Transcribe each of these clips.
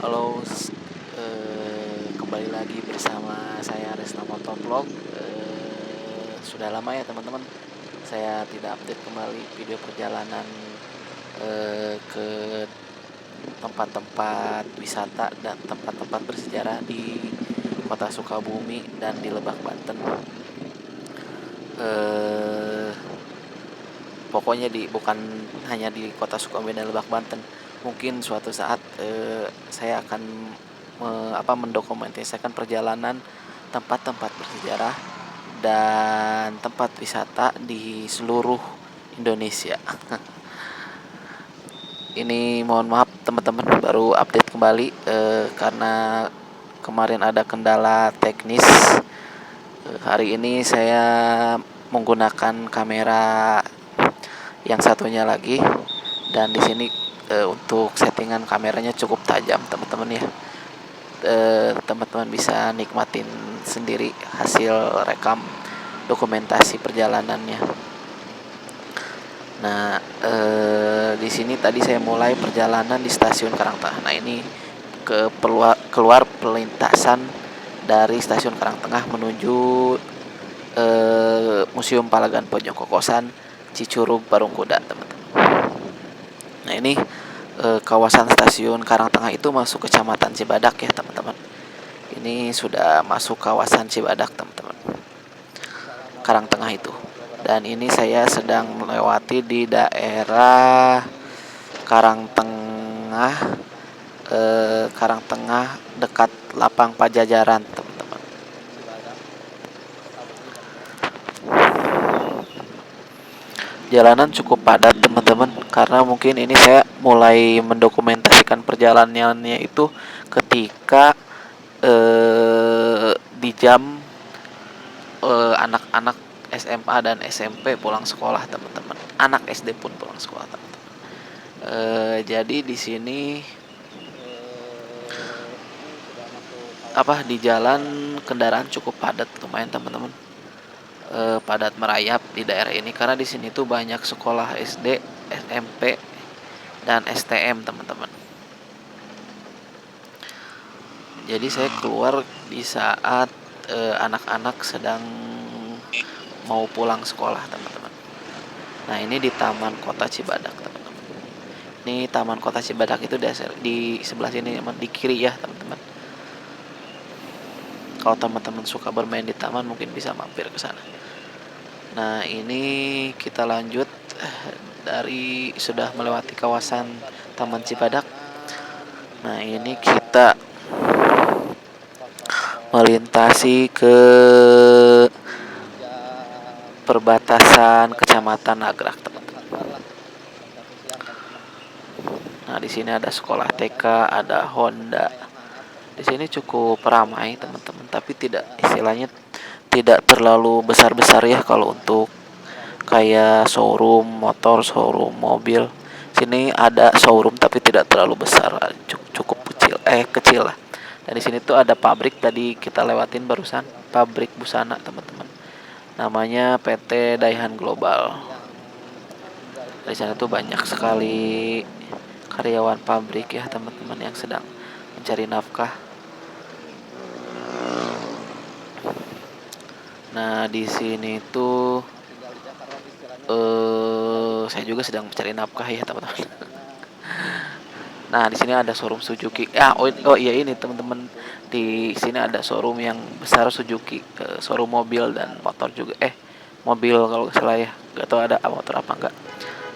Halo, kembali lagi bersama saya Resna Motovlog. Sudah lama ya teman-teman, saya tidak update kembali video perjalanan ke tempat-tempat wisata dan tempat-tempat bersejarah di Kota Sukabumi dan di Lebak Banten. Eh, Pokoknya bukan hanya di Kota Sukabumi dan Lebak Banten. Mungkin suatu saat saya akan mendokumentasikan perjalanan tempat-tempat bersejarah dan tempat wisata di seluruh Indonesia. Ini mohon maaf teman-teman, baru update kembali karena kemarin ada kendala teknis. Hari ini saya menggunakan kamera yang satunya lagi, dan di sini untuk settingan kameranya cukup tajam teman-teman ya. Teman-teman bisa nikmatin sendiri hasil rekam dokumentasi perjalanannya. Nah, di sini tadi saya mulai perjalanan di stasiun Karangtengah. Nah, ini keluar perlintasan dari stasiun Karangtengah menuju Museum Palagan Pojong Kokosan Cicurug Parung Kuda, teman-teman. Nah, ini kawasan stasiun Karangtengah itu masuk kecamatan Cibadak ya, teman-teman. Ini sudah masuk kawasan Cibadak, teman-teman. Karangtengah itu. Dan ini saya sedang melewati di daerah Karangtengah, Karangtengah dekat Lapang Pajajaran, teman-teman. Jalanan cukup padat, teman-teman, karena mungkin ini saya mulai mendokumentasikan perjalanannya itu ketika di jam anak-anak SMA dan SMP pulang sekolah, teman-teman. Anak SD pun pulang sekolah, teman-teman. Jadi di sini di jalan kendaraan cukup padat, lumayan teman-teman. Padat merayap di daerah ini karena di sini tuh banyak sekolah SD, SMP, dan STM, teman-teman. Jadi saya keluar di saat anak-anak sedang mau pulang sekolah, teman-teman. Nah, ini di Taman Kota Cibadak, teman-teman. Ini Taman Kota Cibadak itu di sebelah sini, di kiri ya, teman-teman. Kalau teman-teman suka bermain di taman mungkin bisa mampir ke sana. Nah, ini kita lanjut dari sudah melewati kawasan Taman Cibadak. Nah, ini kita melintasi ke perbatasan Kecamatan Nagrak, teman-teman. Nah, di sini ada sekolah TK, ada Honda. Di sini cukup ramai, teman-teman, tapi istilahnya tidak terlalu besar-besar ya kalau untuk kayak showroom motor, showroom mobil. Sini ada showroom tapi tidak terlalu besar, cukup kecil lah. Dan di sini tuh ada pabrik, tadi kita lewatin barusan, pabrik busana, teman-teman. Namanya PT Daihan Global. Di sana tuh banyak sekali karyawan pabrik ya, teman-teman, yang sedang mencari nafkah. Nah, di sini tuh saya juga sedang mencari nafkah ya, teman-teman. Nah, di sini ada showroom Suzuki. Iya ini teman-teman, di sini ada showroom yang besar Suzuki, showroom mobil dan motor juga. Mobil kalau nggak salah ya, nggak tahu ada motor apa enggak.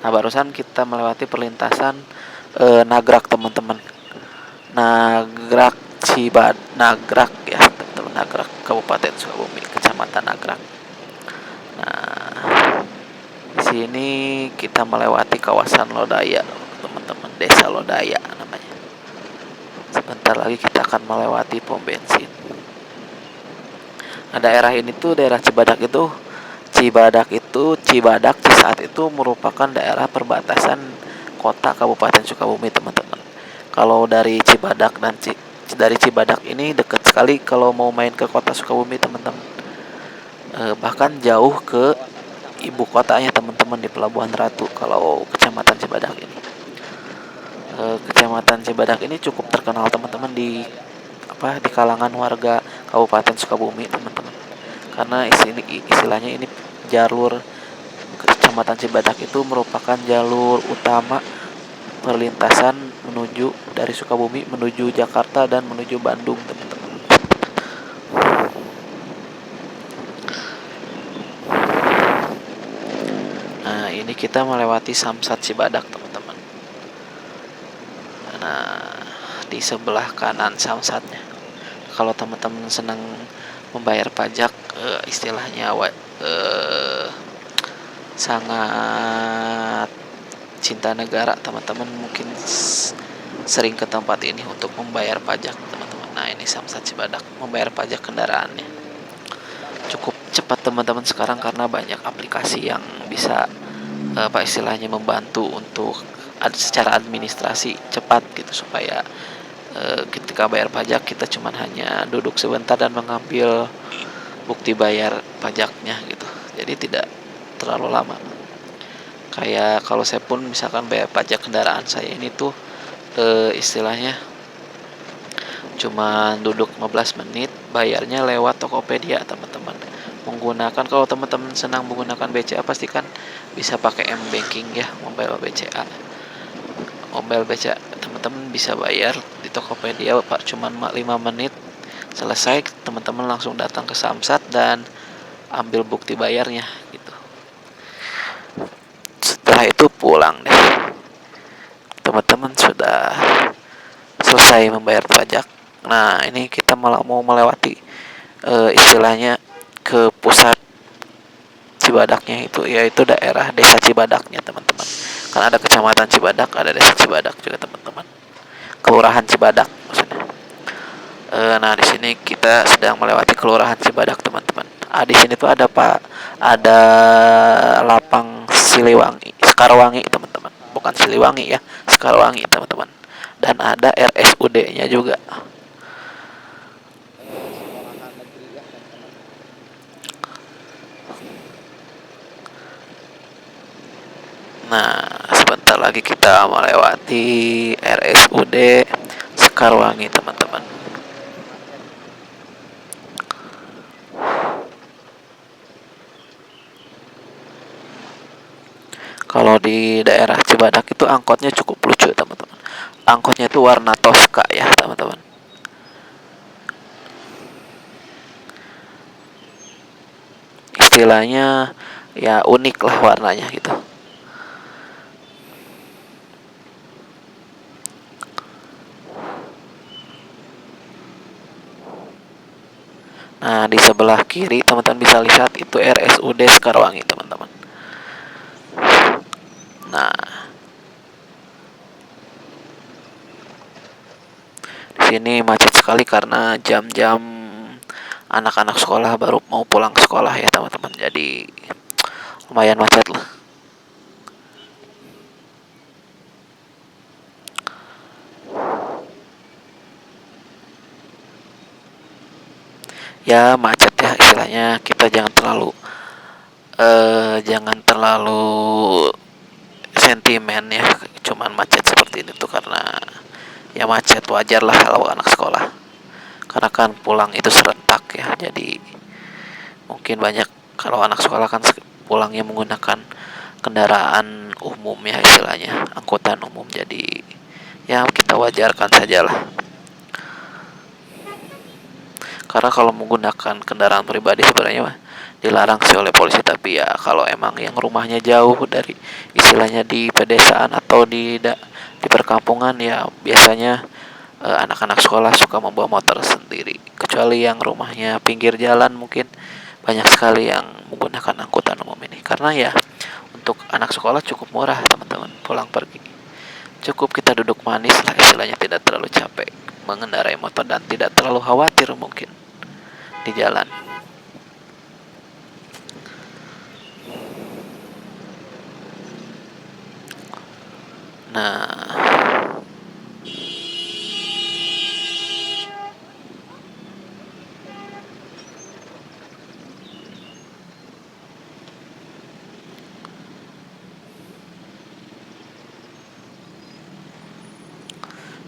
Nah, barusan kita melewati perlintasan Nagrak, teman-teman. Nagrak ya, teman-teman. Nagrak, Kabupaten Sukabumi, Kecamatan Nagrak. Nah, di sini kita melewati kawasan Lodaya, teman-teman. Desa Lodaya namanya. Sebentar lagi kita akan melewati pom bensin. Nah, daerah ini tuh daerah Cibadak Cisaat itu merupakan daerah perbatasan kota Kabupaten Sukabumi, teman-teman. Kalau dari Cibadak dari Cibadak ini dekat sekali kalau mau main ke kota Sukabumi, teman-teman. Bahkan jauh ke ibu kotanya, teman-teman, di Pelabuhan Ratu kalau Kecamatan Cibadak ini. Kecamatan Cibadak ini cukup terkenal teman-teman di kalangan warga Kabupaten Sukabumi teman-teman. Karena istilahnya ini jalur Kecamatan Cibadak itu merupakan jalur utama perlintasan menuju dari Sukabumi menuju Jakarta dan menuju Bandung teman-teman. Nah ini kita melewati Samsat Cibadak teman-teman. Nah di sebelah kanan Samsatnya, kalau teman-teman senang membayar pajak, istilahnya sangat cinta negara, teman-teman mungkin sering ke tempat ini untuk membayar pajak teman-teman. Nah ini Samsat Cibadak, membayar pajak kendaraannya cukup cepat teman-teman sekarang karena banyak aplikasi yang bisa istilahnya membantu untuk secara administrasi cepat gitu, supaya ketika bayar pajak kita cuman hanya duduk sebentar dan mengambil bukti bayar pajaknya gitu, jadi tidak terlalu lama. Kayak kalau saya pun misalkan bayar pajak kendaraan saya ini tuh istilahnya cuma duduk 15 menit, bayarnya lewat Tokopedia teman-teman. Menggunakan, kalau teman-teman senang menggunakan BCA pastikan bisa pakai M-Banking ya, mobile BCA. Mobile BCA teman-teman bisa bayar di Tokopedia Pak, cuma 5 menit selesai, teman-teman langsung datang ke Samsat dan ambil bukti bayarnya gitu. Setelah itu pulang deh, teman-teman sudah selesai membayar pajak. Nah ini kita malah mau melewati istilahnya ke pusat Cibadaknya, itu yaitu daerah desa Cibadaknya teman-teman. Kan ada kecamatan Cibadak, ada desa Cibadak juga teman-teman, kelurahan Cibadak maksudnya. Nah di sini kita sedang melewati kelurahan Cibadak teman-teman. Di sini tuh ada lapang Siliwangi, Sekarwangi teman-teman, bukan Siliwangi ya, Sekarwangi teman-teman. Dan ada RSUD-nya juga. Nah, sebentar lagi kita melewati RSUD Sekarwangi, teman-teman. Kalau di daerah Cibadak itu angkotnya cukup lucu, teman-teman. Angkotnya itu warna Tosca ya, teman-teman. Istilahnya ya unik lah warnanya gitu. Nah, di sebelah kiri teman-teman bisa lihat itu RSUD Sekarwangi, teman-teman. Nah, di sini macet sekali karena jam-jam anak-anak sekolah baru mau pulang ke sekolah ya, teman-teman. Jadi lumayan macet lah. Ya macet ya, istilahnya kita jangan terlalu sentimen ya, cuman macet seperti itu tuh karena ya macet, wajar lah kalau anak sekolah, karena kan pulang itu serentak ya, jadi mungkin banyak kalau anak sekolah kan pulangnya menggunakan kendaraan umum ya, istilahnya angkutan umum, jadi ya kita wajarkan sajalah. Karena kalau menggunakan kendaraan pribadi sebenarnya mah dilarang sih oleh polisi, tapi ya kalau emang yang rumahnya jauh dari istilahnya di pedesaan atau di perkampungan ya biasanya anak-anak sekolah suka membawa motor sendiri. Kecuali yang rumahnya pinggir jalan mungkin banyak sekali yang menggunakan angkutan umum ini. Karena ya untuk anak sekolah cukup murah teman-teman, pulang pergi. Cukup kita duduk manis lah istilahnya, tidak terlalu capek mengendarai motor dan tidak terlalu khawatir mungkin di jalan. Nah,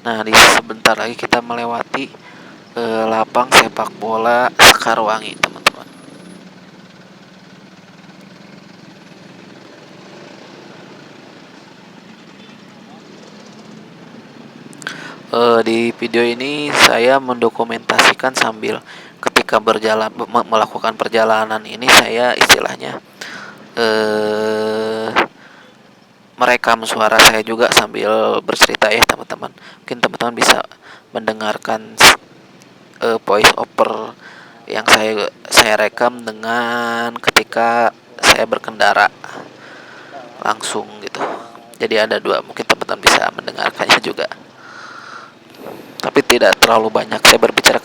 Nah, di sebentar lagi kita melewati lapang sepak bola Sekarwangi, teman-teman. Di video ini saya mendokumentasikan sambil ketika melakukan perjalanan ini saya istilahnya eh merekam suara saya juga sambil bercerita ya teman-teman. Mungkin teman-teman bisa mendengarkan voice over yang saya rekam dengan ketika saya berkendara langsung gitu. Jadi ada dua, mungkin teman-teman bisa mendengarkannya juga. Tapi tidak terlalu banyak saya berbicara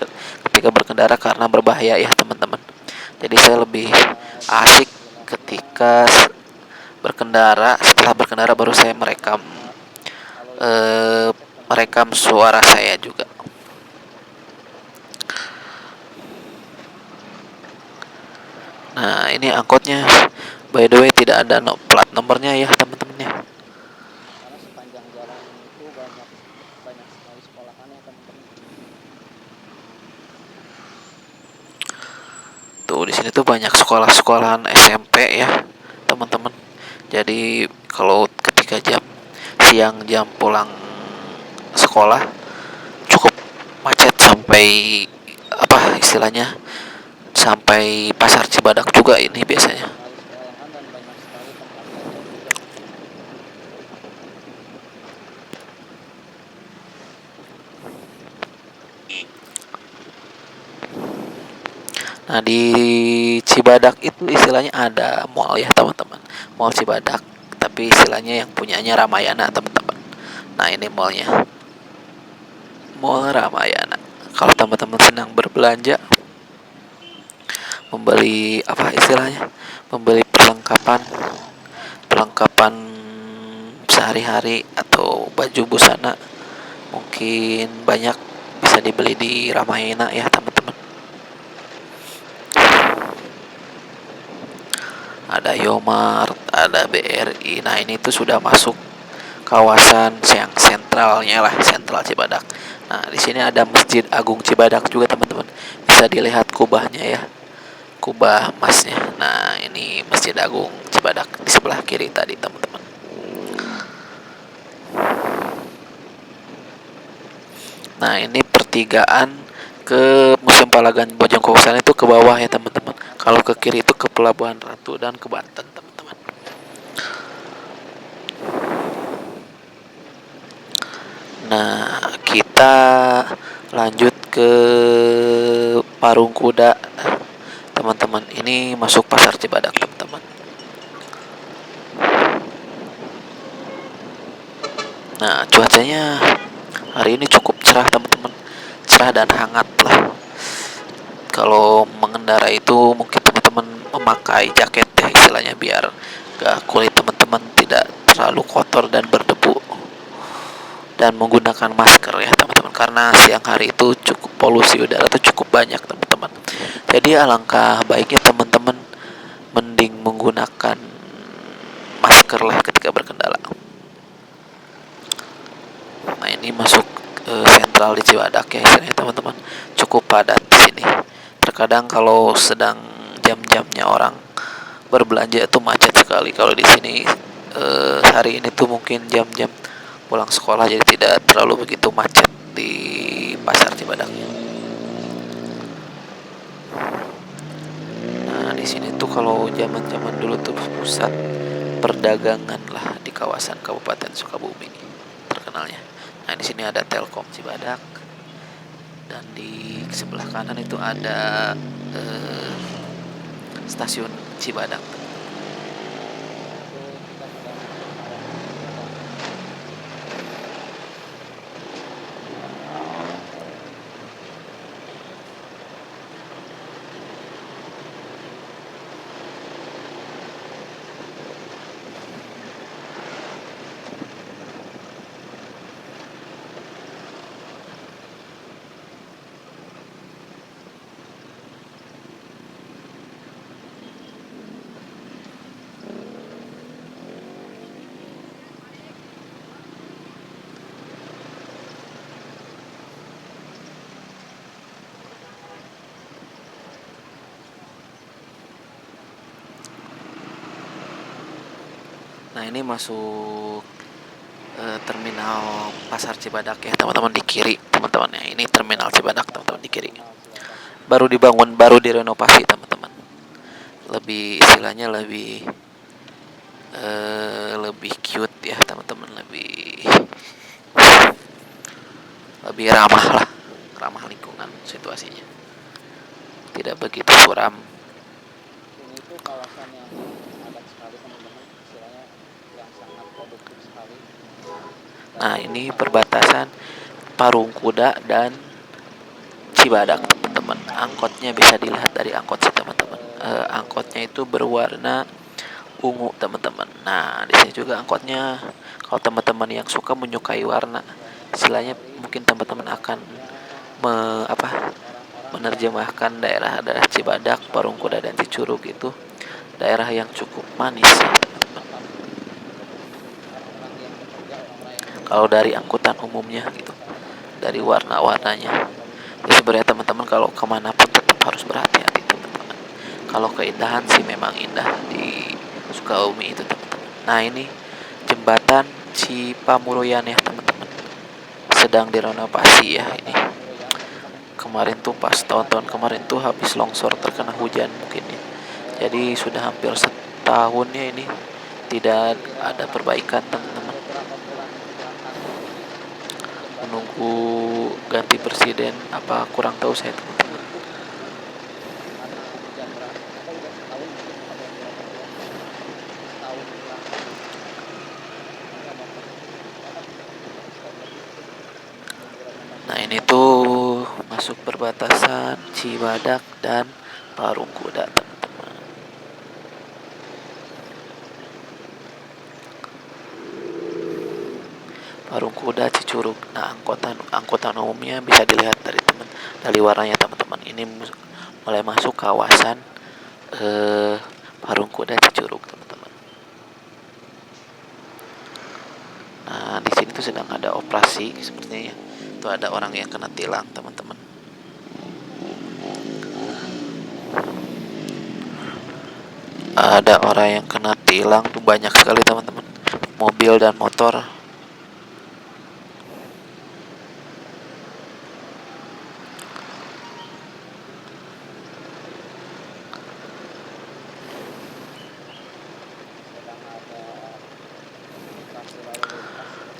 ketika berkendara karena berbahaya ya teman-teman. Jadi saya lebih asik ketika berkendara. Setelah berkendara baru saya eh, merekam suara saya juga. Nah, ini angkotnya by the way tidak ada plat nomornya ya teman-teman ya. Karena sepanjang jalan itu banyak banyak sekali sekolahan ya teman-teman. Tuh di sini tuh banyak sekolah-sekolahan SMP ya teman-teman. Jadi kalau ketika jam pulang sekolah cukup macet sampai apa istilahnya sampai pasar Cibadak juga ini biasanya. Nah di Cibadak itu istilahnya ada mall ya teman-teman, mall Cibadak. Tapi istilahnya yang punyanya Ramayana teman-teman. Nah ini mallnya, mall Ramayana. Kalau teman-teman senang berbelanja, membeli apa istilahnya, membeli perlengkapan perlengkapan sehari-hari atau baju busana, mungkin banyak bisa dibeli di Ramayana ya teman-teman. Ada Yomart, ada BRI. Nah ini tuh sudah masuk kawasan yang sentralnya lah, sentral Cibadak. Nah di sini ada Masjid Agung Cibadak juga teman-teman. Bisa dilihat kubahnya ya, kubah emasnya. Nah ini Masjid Agung Cibadak di sebelah kiri tadi teman-teman. Nah ini pertigaan ke Museum Palagan Bojongkosan itu ke bawah ya teman-teman. Kalau ke kiri itu ke Pelabuhan Ratu dan ke Banten teman-teman. Nah kita lanjut ke Parung Kuda teman-teman. Ini masuk pasar Cibadak teman-teman. Nah cuacanya hari ini cukup cerah teman-teman, cerah dan hangat lah. Kalau mengendara itu mungkin teman-teman memakai jaket ya istilahnya biar kulit teman-teman tidak terlalu kotor dan berdebu, dan menggunakan masker ya teman-teman karena siang hari itu cukup polusi udara itu cukup banyak teman-teman. Jadi alangkah baiknya teman-teman mending menggunakan masker lah ketika berkendara. Nah ini masuk sentral di Cibadak ya istilahnya teman-teman, cukup padat di sini. Terkadang kalau sedang jam-jamnya orang berbelanja itu macet sekali. Kalau di sini hari ini tuh mungkin jam-jam pulang sekolah jadi tidak terlalu begitu macet di pasar Cibadak. Nah di sini tuh kalau zaman-zaman dulu tuh pusat perdagangan lah di kawasan Kabupaten Sukabumi terkenalnya. Nah di sini ada Telkom Cibadak dan di sebelah kanan itu ada stasiun Cibadak. Nah, ini masuk terminal Pasar Cibadak ya teman-teman, di kiri teman-teman ya. Ini terminal Cibadak teman-teman, di kiri. Baru dibangun, baru direnovasi teman-teman. Lebih istilahnya lebih cute ya teman-teman, lebih ramah lah, ramah lingkungan situasinya. Tidak begitu suram. Ini itu kawasan yang padat sekali teman-teman, istilahnya yang sangat produktif sekali. Nah, ini perbatasan Parung Kuda dan Cibadak teman-teman. Angkotnya bisa dilihat dari angkot sih teman-teman. Angkotnya itu berwarna ungu teman-teman. Nah, di sini juga angkotnya, kalau teman-teman yang menyukai warna, istilahnya mungkin teman-teman akan menerjemahkan daerah Cibadak, Parung Kuda dan Cicurug itu daerah yang cukup manis ya teman-teman. Kalau dari angkutan umumnya gitu, dari warna-warnanya. Ya sebenarnya teman-teman kalau kemanapun tetap harus berhati-hati teman-teman. Kalau keindahan sih memang indah di Sukabumi itu teman-teman. Nah, ini jembatan Cipamuruyan ya teman-teman, sedang direnovasi ya ini. Kemarin tuh pas tahun-tahun kemarin tuh habis longsor terkena hujan mungkin ya. Jadi sudah hampir setahunnya ini tidak ada perbaikan teman-teman. Menunggu ganti presiden apa kurang tahu saya teman-teman. Nah, ini tuh masuk perbatasan Cibadak dan Parung Kuda teman-teman. Parung Kuda Cicurug. Nah, angkutan umumnya bisa dilihat dari warnanya teman-teman. Ini mulai masuk kawasan Parung Kuda Cicurug teman-teman. Nah, di sini tuh sedang ada operasi sepertinya. Tuh ada orang yang kena tilang teman-teman. Ada orang yang kena tilang tuh banyak sekali teman-teman. Mobil dan motor.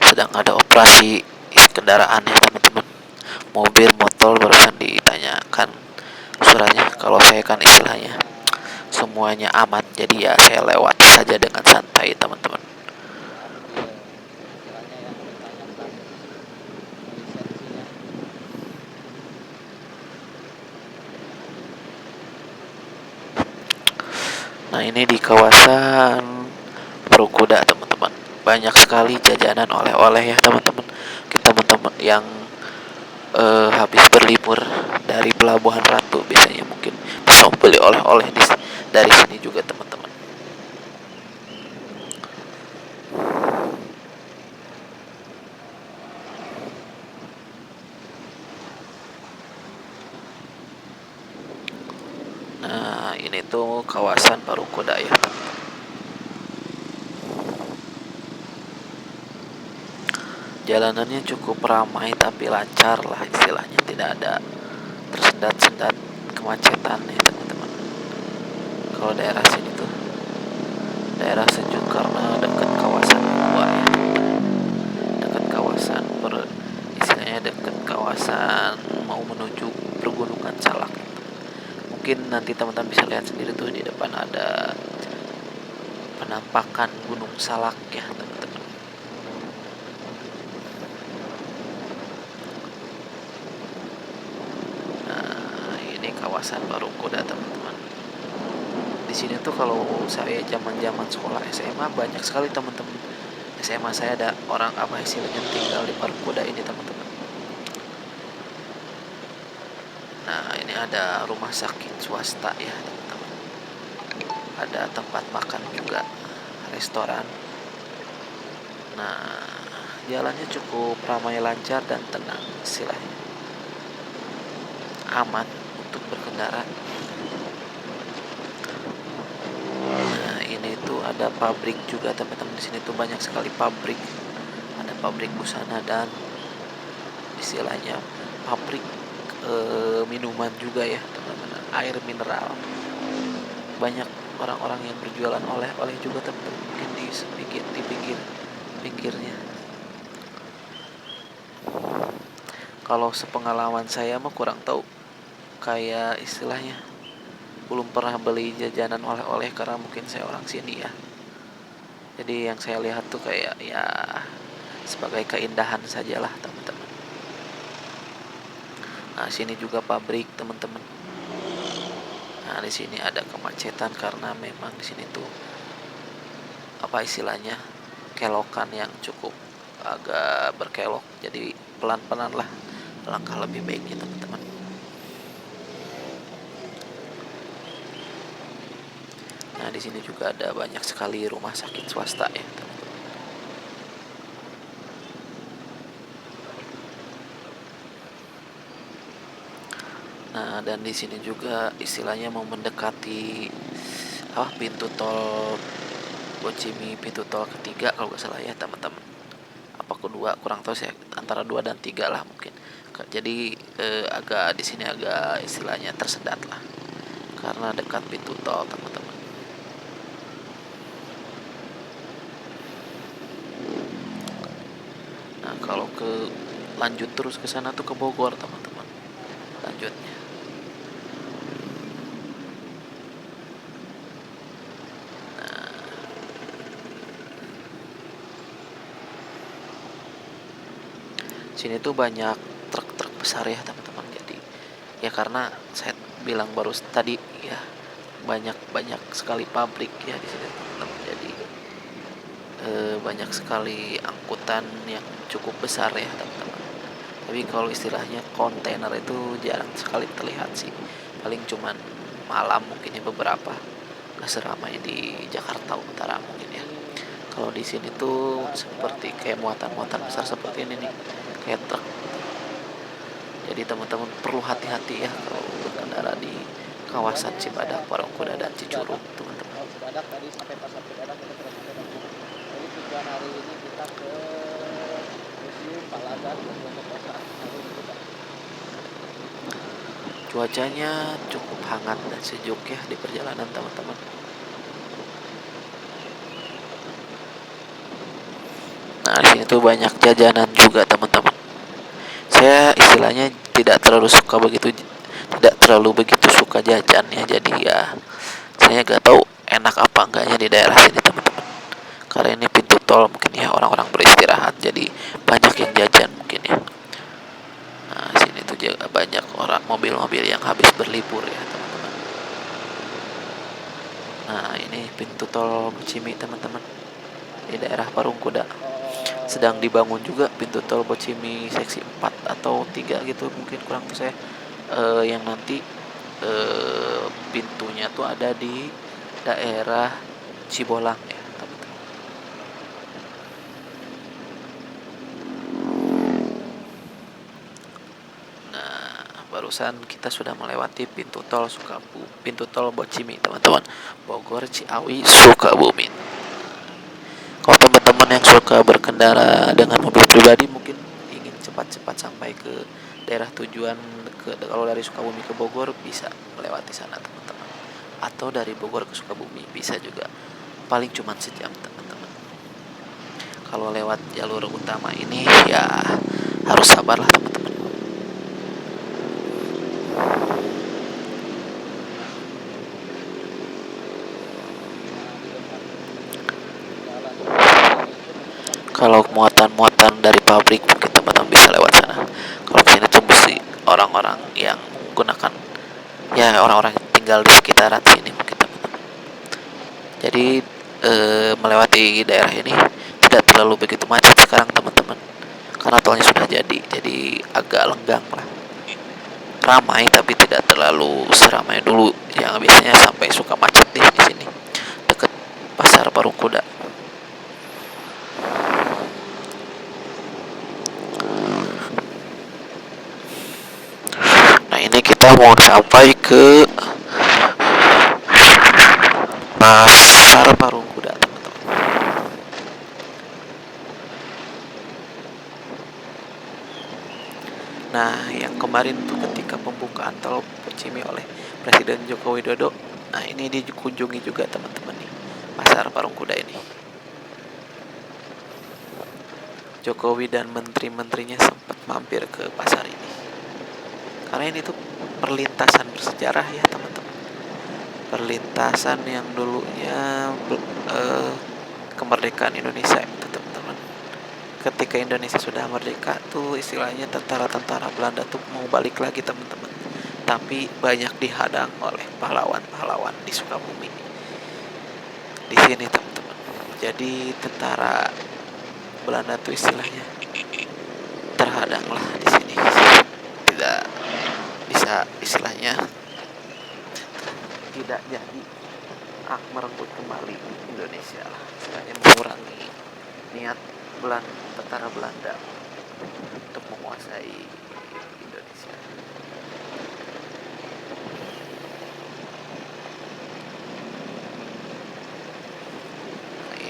Sedang ada operasi kendaraan ya teman-teman. Mobil, motor barusan ditanyakan suratnya. Kalau saya kan istilahnya semuanya aman, jadi ya saya lewat saja dengan santai teman-teman. Nah, ini di kawasan Parung Kuda teman-teman, banyak sekali jajanan oleh-oleh ya teman-teman. Kita teman-teman yang habis berlibur dari Pelabuhan Ratu biasanya mungkin bisa beli oleh-oleh dari sini juga teman-teman. Nah, ini tuh kawasan Parung Kuda ya. Jalanannya cukup ramai tapi lancar lah istilahnya, tidak ada tersendat-sendat kemacetan ya teman-teman. Kalau daerah sini tuh daerah sejuk karena dekat kawasan gua ya, dekat kawasan istilahnya dekat kawasan mau menuju pergunungan Salak. Mungkin nanti teman-teman bisa lihat sendiri tuh di depan ada penampakan Gunung Salak ya teman-teman. Nah, ini kawasan Parung Kuda teman-teman. Di sini tuh kalau saya zaman-zaman sekolah SMA banyak sekali teman-teman. SMA saya ada orang apa istilahnya tinggal di Parung Kuda ini teman-teman. Nah, ini ada rumah sakit swasta ya teman-teman. Ada tempat makan juga, restoran. Nah, jalannya cukup ramai lancar dan tenang istilahnya. Aman untuk berkendara. Nah, ini tuh ada pabrik juga teman-teman. Di sini tuh banyak sekali pabrik, ada pabrik busana dan istilahnya pabrik minuman juga ya teman-teman, air mineral. Banyak orang-orang yang berjualan oleh-oleh juga teman-teman, mungkin di pinggirnya. Kalau sepengalaman saya mah kurang tahu, kayak istilahnya belum pernah beli jajanan oleh-oleh karena mungkin saya orang sini ya. Jadi yang saya lihat tuh kayak ya sebagai keindahan sajalah teman-teman. Nah, sini juga pabrik teman-teman. Nah, di sini ada kemacetan karena memang di sini tuh apa istilahnya, kelokan yang cukup agak berkelok. Jadi pelan-pelan lah, langkah lebih baiknya teman-teman. Nah, di sini juga ada banyak sekali rumah sakit swasta ya teman-teman. Nah, dan di sini juga istilahnya mau mendekati pintu tol Bocimi, pintu tol ketiga kalau nggak salah ya teman-teman. Apa kedua, kurang tahu saya, antara 2 dan 3 lah mungkin. Jadi agak di sini agak istilahnya tersendat lah karena dekat pintu tol teman-teman. Nah, kalau lanjut terus ke sana tuh ke Bogor teman-teman. Lanjutnya. Sini tuh banyak truk-truk besar ya teman-teman. Jadi ya karena saya bilang baru tadi ya, banyak sekali pabrik ya di sini teman-teman. Jadi banyak sekali angkutan yang cukup besar ya teman-teman. Tapi kalau istilahnya kontainer itu jarang sekali terlihat sih. Paling cuman malam mungkin ya beberapa. Nggak seramai di Jakarta Utara mungkin ya. Kalau di sini tuh seperti kayak muatan-muatan besar seperti ini nih, kayak truk. Jadi teman-teman perlu hati-hati ya kalau berkendara di kawasan Cibadak, Parungkuda dan Cicurug teman-teman. Cibadak tadi sampai pasar Cibadak kita terus sampai teman-teman. Jadi tujuan hari ini kita ke Museum Palagan untuk pasar hari ini kita. Cuacanya cukup hangat dan sejuk ya di perjalanan teman-teman. Nah, di sini tuh banyak jajanan juga teman-teman. Saya istilahnya tidak terlalu begitu suka jajan ya. Jadi ya saya nggak tahu enak apa enggaknya di daerah sini teman-teman. Karena ini pintu tol mungkin ya, orang-orang beristirahat jadi banyak yang jajan mungkin ya. Nah, sini tuh juga banyak orang mobil-mobil yang habis berlibur ya teman-teman. Nah, ini pintu tol Bocimi teman-teman, di daerah Parungkuda. Sedang dibangun juga pintu tol Bocimi seksi 4 atau 3 gitu mungkin, kurang tahu saya. Yang nanti pintunya tuh ada di daerah Cibolang ya teman-teman. Nah, barusan kita sudah melewati pintu tol Bocimi teman-teman, Bogor, Ciawi, Sukabumi. Kalau teman-teman yang suka berkendara dengan mobil pribadi mungkin ingin cepat-cepat sampai ke daerah tujuan, kalau dari Sukabumi ke Bogor bisa melewati sana teman-teman, atau dari Bogor ke Sukabumi bisa juga, paling cuma sejam teman-teman. Kalau lewat jalur utama ini ya harus sabar lah teman-teman. Kalau muatan-muatan dari pabrik mungkin teman-teman bisa lewat sana. Kalau sini tuh mesti orang-orang yang menggunakan, ya orang-orang yang tinggal di sekitaran sini mungkin teman-teman. Jadi melewati daerah ini tidak terlalu begitu macet sekarang teman-teman, karena tolnya sudah jadi agak lenggang lah. Ramai tapi tidak terlalu seramai dulu yang biasanya sampai suka macet di sini dekat pasar Parungkuda. Nah, ini kita mau sampai ke pasar Parungkuda. Nah, yang kemarin tuh ketika pembukaan tol Pocimi oleh Presiden Joko Widodo, nah ini dikunjungi juga teman-teman nih, Pasar Parungkuda ini. Jokowi dan menteri-menterinya sempat mampir ke pasar ini. Karena ini tuh perlintasan bersejarah ya teman-teman. Perlintasan yang dulunya kemerdekaan Indonesia itu teman-teman. Ketika Indonesia sudah merdeka tuh istilahnya tentara-tentara Belanda tuh mau balik lagi teman-teman. Tapi banyak dihadang oleh pahlawan-pahlawan di Sukabumi. Di sini teman-teman. Jadi tentara Belanda tuh istilahnya terhadang lah di sini. Tidak bisa istilahnya tidak jadi merenggut kembali Indonesia lah. Istilahnya mengurangi niat tentara Belanda untuk menguasai Indonesia.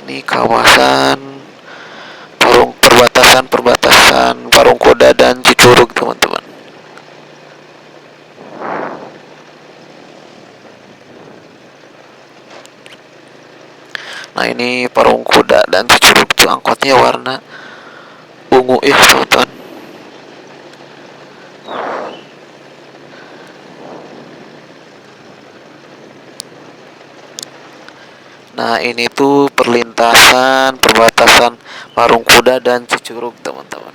Ini kawasan perbatasan Parungkuda dan Cicurug teman-teman. Nah ini Parungkuda dan Cicurug tuh angkotnya warna ungu ya teman-teman. Nah ini tuh perlintasan perbatasan Parungkuda dan Cicurug teman-teman.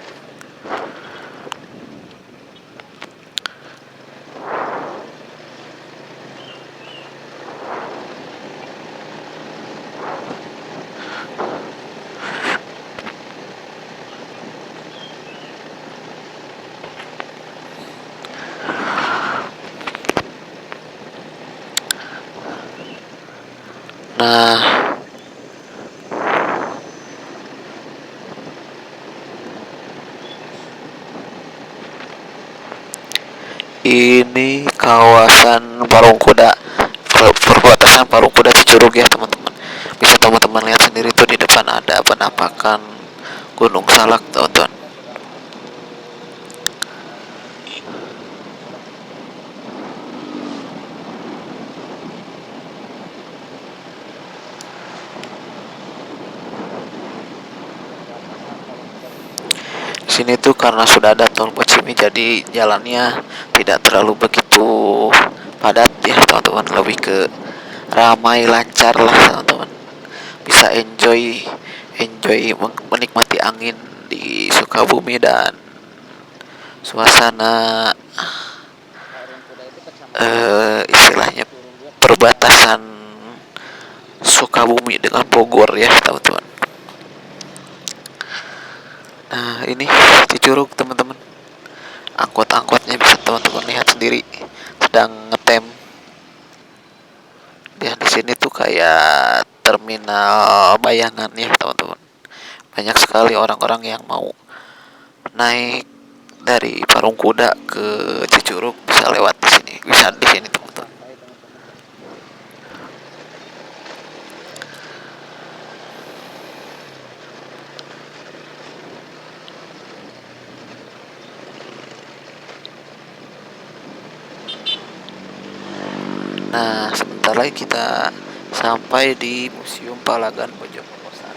Nah ini kawasan Parungkuda, perbatasan Parungkuda Cicurug ya teman-teman. Bisa teman-teman lihat sendiri tuh di depan ada penampakan Gunung Salak teman-teman. Sini tuh karena sudah ada tol Pocimi jadi jalannya tidak terlalu begitu padat ya teman-teman, lebih ke ramai lancar lah teman-teman. Bisa enjoy menikmati angin di Sukabumi dan suasana istilahnya perbatasan Sukabumi dengan Bogor ya teman-teman. Nah ini Cicurug teman-teman, angkot-angkotnya bisa teman-teman lihat sendiri sedang ngetem. Ya di sini tuh kayak terminal bayangan ya teman-teman. Banyak sekali orang-orang yang mau naik dari Parungkuda ke Cicurug bisa lewat di sini, bisa di sini teman-teman. Nah sebentar lagi kita sampai di Museum Palagan Pojokosan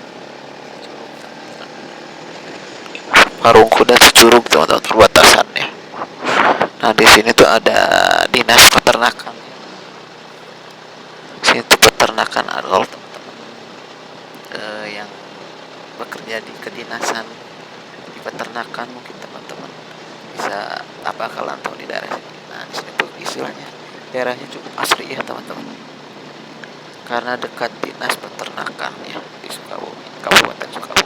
Parungkuda Cicurug teman-teman, perbatasannya. Nah di sini tuh ada dinas peternakan. Sini tuh peternakan adol teman-teman, yang bekerja di kedinasan di peternakan mungkin teman-teman bisa apa kalian tahu di daerah sini. Nah di sini tuh istilahnya daerahnya cukup asri ya teman-teman, karena dekat dinas peternakan ya di Sukabumi, Kabupaten Sukabumi.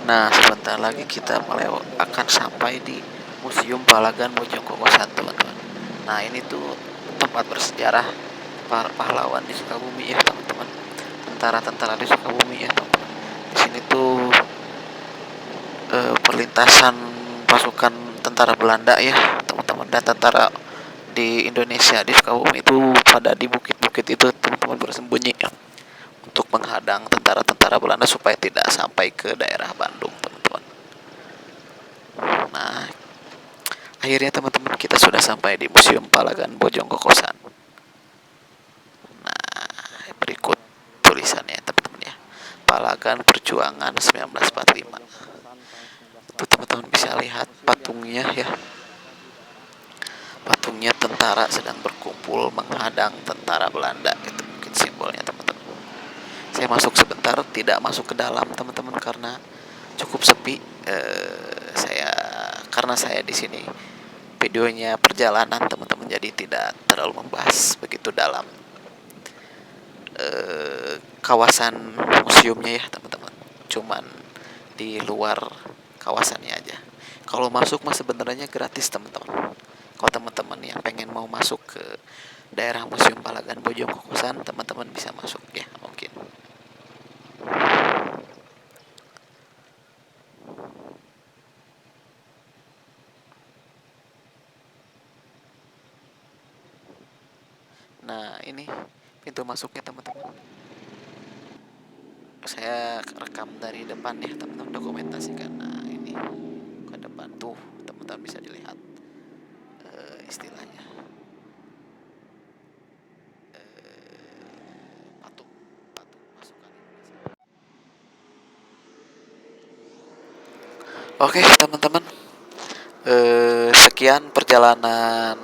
Nah sebentar lagi kita akan sampai di Museum Palagan Bojong Kokosan, teman-teman. Nah, ini tuh tempat bersejarah para pahlawan di Sukabumi ya, teman-teman. Tentara-tentara di Sukabumi ya, teman-teman. Di sini tuh perlintasan pasukan tentara Belanda ya, teman-teman, dan tentara di Indonesia di Sukabumi itu pada di bukit-bukit itu, teman-teman, bersembunyi ya, untuk menghadang tentara-tentara Belanda supaya tidak sampai ke daerah Bandung, teman-teman. Nah, akhirnya teman-teman kita sudah sampai di Museum Palagan Bojong Kokosan. Nah, berikut tulisannya teman-teman ya. Palagan Perjuangan 1945. Itu teman-teman bisa lihat patungnya ya. Patungnya tentara sedang berkumpul menghadang tentara Belanda. Itu mungkin simbolnya, teman-teman. Saya masuk sebentar, tidak masuk ke dalam, teman-teman, karena cukup sepi. Karena saya di sini videonya perjalanan, teman-teman, jadi tidak terlalu membahas begitu dalam kawasan museumnya ya, teman-teman. Cuman di luar kawasannya aja. Kalau masuk mah sebenarnya gratis, teman-teman. Kalau teman-teman yang pengen mau masuk ke daerah Museum Palagan Bojong Kokosan, teman-teman bisa masuk ya, mungkin. Nah, ini pintu masuknya, teman-teman. Saya rekam dari depan ya, teman-teman, dokumentasikan. Nah, ini ke depan tuh, teman-teman bisa dilihat istilahnya patung patung pasukan Indonesia. Oke, teman-teman, sekian perjalanan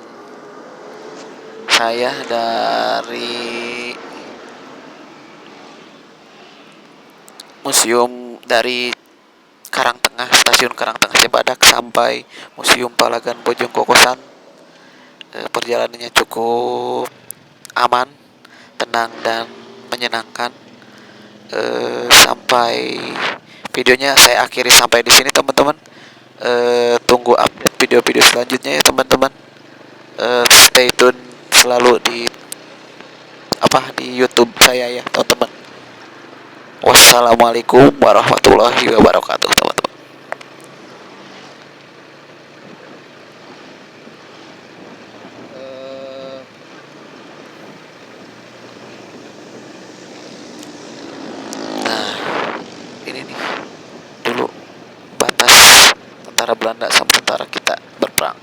saya dari dari Karangtengah, stasiun Karangtengah Cibadak sampai Museum Palagan Bojong Kokosan. Perjalanannya cukup aman, tenang, dan menyenangkan. Sampai videonya saya akhiri sampai di sini, teman-teman. Tunggu update video-video selanjutnya ya, teman-teman. Stay tune selalu di YouTube saya ya, teman-teman. Wassalamualaikum warahmatullahi wabarakatuh, teman-teman. Nah, ini nih dulu batas tentara Belanda sama tentara kita berperang.